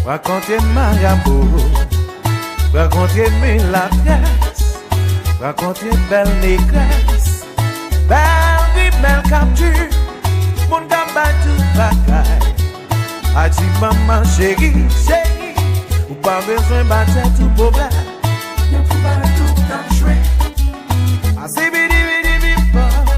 raconter Marabou, raconter la pièce, raconter belle négresse, belle capture, mon gamba tout bagaille. A dit maman chérie, chérie, ou pas besoin de battre tout problème.